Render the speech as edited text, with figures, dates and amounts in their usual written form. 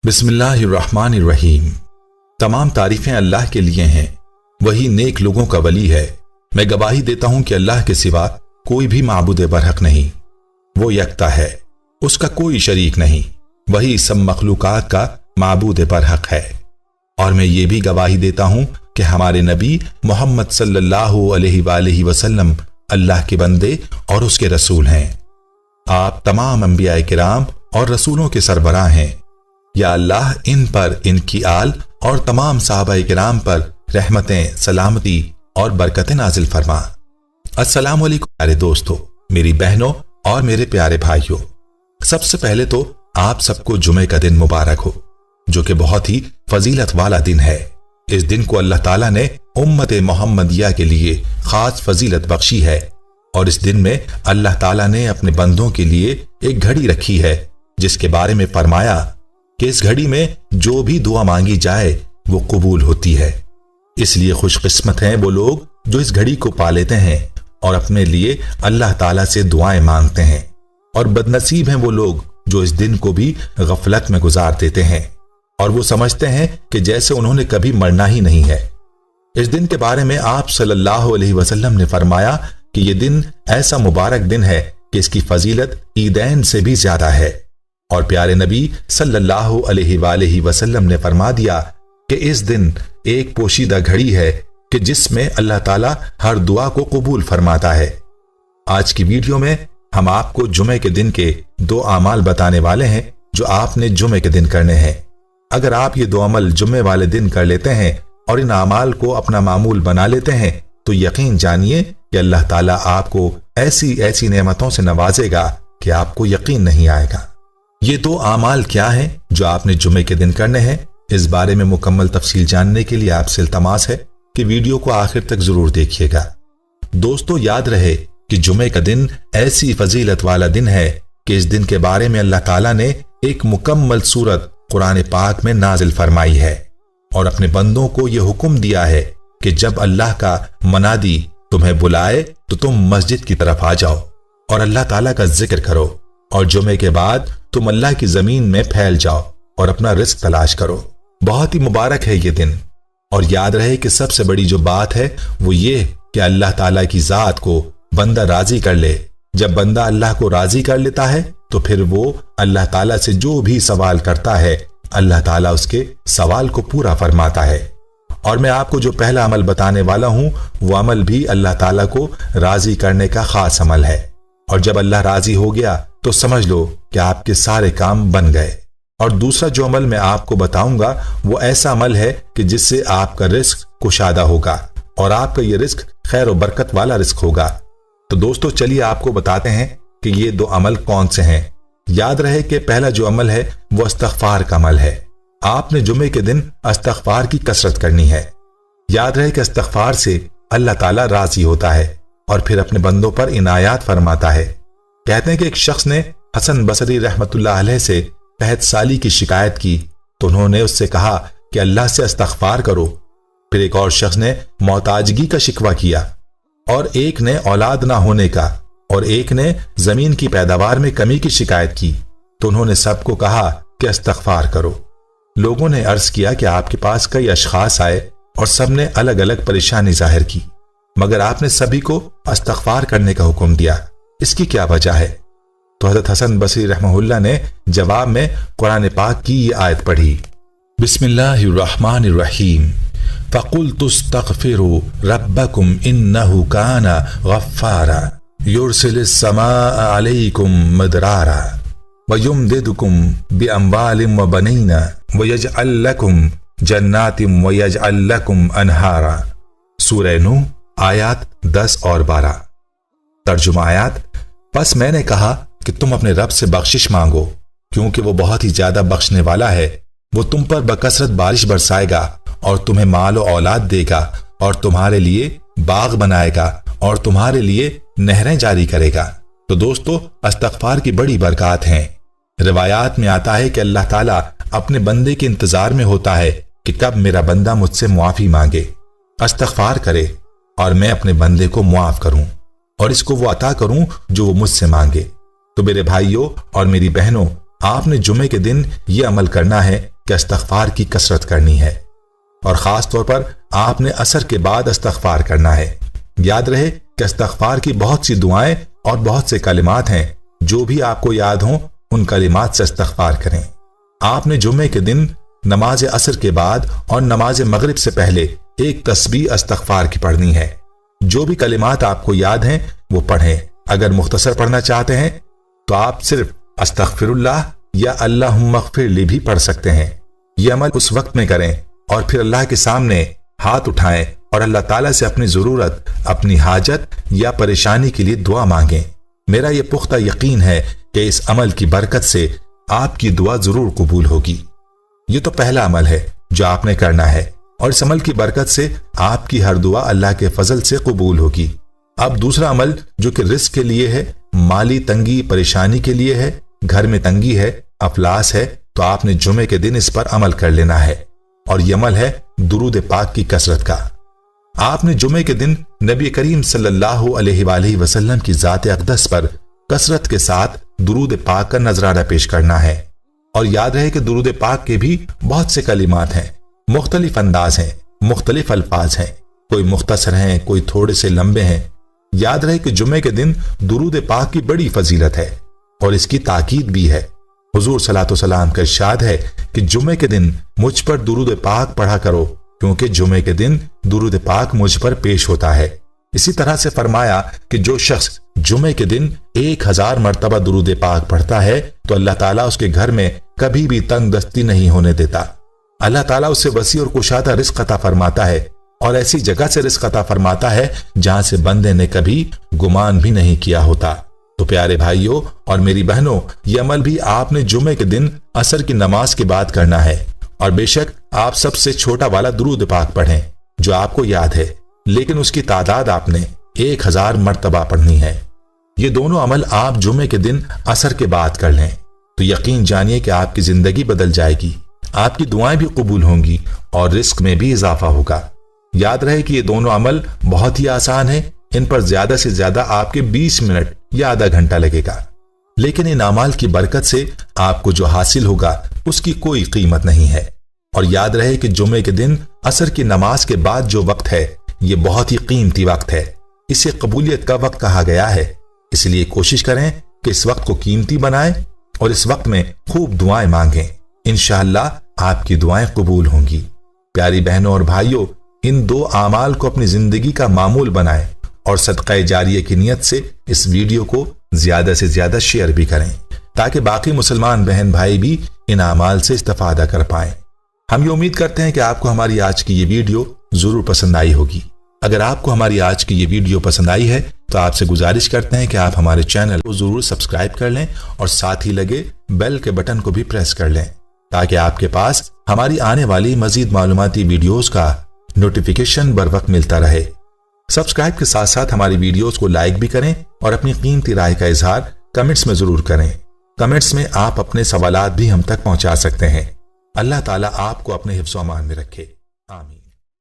बिस्मिल्लाहिर्रहमानिर्रहीम। तमाम तारीफें अल्लाह के लिए हैं, वही नेक लोगों का वली है। मैं गवाही देता हूं कि अल्लाह के सिवा कोई भी माबूद बरहक नहीं, वो यकता है, उसका कोई शरीक नहीं, वही सब मखलूकात का माबूद बरहक है। और मैं ये भी गवाही देता हूं कि हमारे नबी मोहम्मद सल्लल्लाहु अलैहि वसल्लम अल्लाह के बंदे और उसके रसूल हैं। आप तमाम अंबिया किराम और रसूलों के सरबराह हैं। या अल्लाह इन पर, इनकी आल और तमाम सहाबा किराम पर रहमतें, सलामती और बरकतें नाजिल फरमा। अस्सलाम वालेकुम प्यारे दोस्तों, मेरी बहनों और मेरे प्यारे भाइयों। सबसे पहले तो आप सबको जुमे का दिन मुबारक हो, जो कि बहुत ही फजीलत वाला दिन है। इस दिन को अल्लाह ताला ने उम्मत मोहम्मदिया के लिए खास फजीलत बख्शी है। और इस दिन में अल्लाह ताला ने अपने बंदों के लिए एक घड़ी रखी है, जिसके बारे में फरमाया कि इस घड़ी में जो भी दुआ मांगी जाए वो कबूल होती है। इसलिए खुशकिस्मत हैं वो लोग जो इस घड़ी को पा लेते हैं और अपने लिए अल्लाह ताला से दुआएं मांगते हैं, और बदनसीब हैं वो लोग जो इस दिन को भी गफलत में गुजार देते हैं और वो समझते हैं कि जैसे उन्होंने कभी मरना ही नहीं है। इस दिन के बारे में आप सल्लल्लाहु अलैहि वसल्लम ने फरमाया कि यह दिन ऐसा मुबारक दिन है कि इसकी फजीलत ईदैन से भी ज्यादा है। और प्यारे नबी सल्लल्लाहु अलैहि वसल्लम ने फरमा दिया कि इस दिन एक पोशीदा घड़ी है कि जिसमें अल्लाह ताला हर दुआ को कबूल फरमाता है। आज की वीडियो में हम आपको जुमे के दिन के दो अमाल बताने वाले हैं जो आपने जुमे के दिन करने हैं। अगर आप ये दो अमल जुमे वाले दिन कर लेते हैं और इन अमाल को अपना मामूल बना लेते हैं तो यकीन जानिए कि अल्लाह ताला आपको ऐसी ऐसी नेमतों से नवाजेगा कि आपको यकीन नहीं आएगा। ये दो आमाल क्या हैं जो आपने जुमे के दिन करने हैं, इस बारे में मुकम्मल तफसील जानने के लिए आपसे इल्तमास है कि वीडियो को आखिर तक जरूर देखिएगा। दोस्तों, याद रहे कि जुमे का दिन ऐसी फजीलत वाला दिन है कि इस दिन के बारे में अल्लाह ताला ने एक मुकम्मल सूरत कुरान पाक में नाजिल फरमाई है और अपने बंदों को यह हुक्म दिया है कि जब अल्लाह का मनादी तुम्हें बुलाए तो तुम मस्जिद की तरफ आ जाओ और अल्लाह ताला का जिक्र करो, और जुमे के बाद तुम अल्लाह की जमीन में फैल जाओ और अपना रिस्क तलाश करो। बहुत ही मुबारक है ये दिन। और याद रहे कि सबसे बड़ी जो बात है वो ये कि अल्लाह ताला की जात को बंदा राजी कर ले। जब बंदा अल्लाह को राजी कर लेता है तो फिर वो अल्लाह ताला से जो भी सवाल करता है अल्लाह ताला उसके सवाल को पूरा फरमाता है। और मैं आपको जो पहला अमल बताने वाला हूं वो अमल भी अल्लाह ताला को राजी करने का खास अमल है। और जब अल्लाह राजी हो गया तो समझ लो कि आपके सारे काम बन गए। और दूसरा जो अमल मैं आपको बताऊंगा वो ऐसा अमल है कि जिससे आपका रिस्क कुशादा होगा और आपका ये रिस्क खैर और बरकत वाला रिस्क होगा। तो दोस्तों, चलिए आपको बताते हैं कि ये दो अमल कौन से हैं। याद रहे कि पहला जो अमल है वो इस्तग़फ़ार का अमल है। आपने जुमे के दिन इस्तग़फ़ार की कसरत करनी है। याद रहे कि इस्तग़फ़ार से अल्लाह ताला राजी होता है और फिर अपने बंदों पर इनायात फरमाता है। कहते हैं कि एक शख्स ने हसन बसरी रहमतुल्लाह अलैह से तहत साली की शिकायत की तो उन्होंने उससे कहा कि अल्लाह से इस्तग़फ़ार करो। फिर एक और शख्स ने मोहताजगी का शिकवा किया, और एक ने औलाद ना होने का, और एक ने जमीन की पैदावार में कमी की शिकायत की। तो उन्होंने सबको कहा कि इस्तग़फ़ार करो। लोगों ने अर्ज किया कि आपके पास कई अशख़ास आए और सबने अलग अलग परेशानी जाहिर की, मगर आपने सभी को इस्तग़फ़ार करने का हुक्म दिया, इसकी क्या वजह है? तो हज़रत हसन बसरी रहमहुल्लाह ने जवाब में कुरान पाक की ये आयत पढ़ी, बिस्मिल्लाहिर्रहमानिर्रहीम, फ़क़ुल्तुस्तग़फ़िरू रब्बकुम इन्नहु काना गफ़्फ़ारा युरसिलिस समाअ अलैकुम मदरारा वयुमदिदकुम बिअम्वालिन व बनीना वयजअल लकुम जन्नातिन वयजअल लकुम अनहारा। सूरह नूह आयत 10 और 12। तर्जुमा आयत, बस मैंने कहा कि तुम अपने रब से बख्शिश मांगो क्योंकि वो बहुत ही ज्यादा बख्शने वाला है। वो तुम पर बकसरत बारिश बरसाएगा और तुम्हें माल और औलाद देगा और तुम्हारे लिए बाग बनाएगा और तुम्हारे लिए नहरें जारी करेगा। तो दोस्तों, इस्तग़फ़ार की बड़ी बरकत हैं। रिवायात में आता है कि अल्लाह ताला अपने बंदे के इंतजार में होता है कि कब मेरा बंदा मुझसे मुआफी मांगे, इस्तग़फ़ार करे और मैं अपने बंदे को मुआफ करूं और इसको वो अता करूं जो वो मुझसे मांगे। तो मेरे भाइयों और मेरी बहनों, آپ نے جمعے کے دن یہ عمل کرنا ہے کہ استغفار کی کثرت کرنی ہے، اور خاص طور پر آپ نے عصر کے بعد استغفار کرنا ہے۔ یاد رہے کہ استغفار کی بہت سی دعائیں اور بہت سے کلمات ہیں، جو بھی آپ کو یاد ہوں ان کلمات سے استغفار کریں۔ آپ نے جمعے کے دن نماز عصر کے بعد اور نماز مغرب سے پہلے ایک تسبیح استغفار کی پڑھنی ہے۔ جو بھی کلمات آپ کو یاد ہیں وہ پڑھیں۔ اگر مختصر پڑھنا چاہتے ہیں تو آپ صرف استغفر اللہ یا اللہم اغفر لی بھی پڑھ سکتے ہیں۔ یہ عمل اس وقت میں کریں اور پھر اللہ کے سامنے ہاتھ اٹھائیں اور اللہ تعالیٰ سے اپنی ضرورت، اپنی حاجت یا پریشانی کے لیے دعا مانگیں۔ میرا یہ پختہ یقین ہے کہ اس عمل کی برکت سے آپ کی دعا ضرور قبول ہوگی۔ یہ تو پہلا عمل ہے جو آپ نے کرنا ہے، اور اس عمل کی برکت سے آپ کی ہر دعا اللہ کے فضل سے قبول ہوگی۔ اب دوسرا عمل جو کہ رزق کے لیے ہے، مالی تنگی پریشانی کے لیے ہے، گھر میں تنگی ہے، افلاس ہے، تو آپ نے جمعے کے دن اس پر عمل کر لینا ہے، اور یہ عمل ہے درود پاک کی کثرت کا۔ آپ نے جمعے کے دن نبی کریم صلی اللہ علیہ وآلہ وسلم کی ذات اقدس پر کثرت کے ساتھ درود پاک کا نذرانہ پیش کرنا ہے، اور یاد رہے کہ درود پاک کے بھی بہت سے کلمات ہیں، مختلف انداز ہیں، مختلف الفاظ ہیں، کوئی مختصر ہیں، کوئی تھوڑے سے لمبے ہیں۔ یاد رہے کہ جمعے کے دن درود پاک کی بڑی فضیلت ہے اور اس کی تاکید بھی ہے۔ حضور صلی اللہ علیہ وسلم کا ارشاد ہے کہ جمعے کے دن مجھ پر درود پاک پڑھا کرو، کیونکہ جمعے کے دن درود پاک مجھ پر پیش ہوتا ہے۔ اسی طرح سے فرمایا کہ جو شخص جمعے کے دن 1000 مرتبہ درود پاک پڑھتا ہے تو اللہ تعالیٰ اس کے گھر میں کبھی بھی تنگ دستی نہیں ہونے دیتا۔ اللہ تعالیٰ اسے وسیع اور کشادہ رزق عطا فرماتا ہے، اور ایسی جگہ سے رزق عطا فرماتا ہے جہاں سے بندے نے کبھی گمان بھی نہیں کیا ہوتا۔ تو پیارے بھائیوں اور میری بہنوں، یہ عمل بھی آپ نے جمعے کے دن عصر کی نماز کے بعد کرنا ہے، اور بے شک آپ سب سے چھوٹا والا درود پاک پڑھیں جو آپ کو یاد ہے، لیکن اس کی تعداد آپ نے 1000 مرتبہ پڑھنی ہے۔ یہ دونوں عمل آپ جمعے کے دن عصر کے بعد کر لیں تو یقین جانیے کہ آپ کی زندگی بدل جائے گی، آپ کی دعائیں بھی قبول ہوں گی اور رزق میں بھی اضافہ ہوگا۔ یاد رہے کہ یہ دونوں عمل بہت ہی آسان ہیں، ان پر زیادہ سے زیادہ آپ کے 20 منٹ یا آدھا گھنٹہ لگے گا، لیکن ان اعمال کی برکت سے آپ کو جو حاصل ہوگا اس کی کوئی قیمت نہیں ہے۔ اور یاد رہے کہ جمعے کے دن عصر کی نماز کے بعد جو وقت ہے یہ بہت ہی قیمتی وقت ہے، اسے قبولیت کا وقت کہا گیا ہے، اس لیے کوشش کریں کہ اس وقت کو قیمتی بنائیں اور اس وقت میں خوب دعائیں مانگیں، انشاءاللہ آپ کی دعائیں قبول ہوں گی۔ پیاری بہنوں اور بھائیوں، ان دو اعمال کو اپنی زندگی کا معمول بنائیں اور صدقہ جاریہ کی نیت سے اس ویڈیو کو زیادہ سے زیادہ شیئر بھی کریں تاکہ باقی مسلمان بہن بھائی بھی ان اعمال سے استفادہ کر پائیں۔ ہم یہ امید کرتے ہیں کہ آپ کو ہماری آج کی یہ ویڈیو ضرور پسند آئی ہوگی۔ اگر آپ کو ہماری آج کی یہ ویڈیو پسند آئی ہے تو آپ سے گزارش کرتے ہیں کہ آپ ہمارے چینل کو ضرور سبسکرائب کر لیں اور ساتھ ہی لگے بیل کے بٹن کو بھی پریس کر لیں تاکہ آپ کے پاس ہماری آنے والی مزید معلوماتی ویڈیوز کا نوٹیفیکیشن بر وقت ملتا رہے۔ سبسکرائب کے ساتھ ساتھ ہماری ویڈیوز کو لائک بھی کریں اور اپنی قیمتی رائے کا اظہار کمنٹس میں ضرور کریں۔ کمنٹس میں آپ اپنے سوالات بھی ہم تک پہنچا سکتے ہیں۔ اللہ تعالیٰ آپ کو اپنے حفظ و امان میں رکھے، آمین۔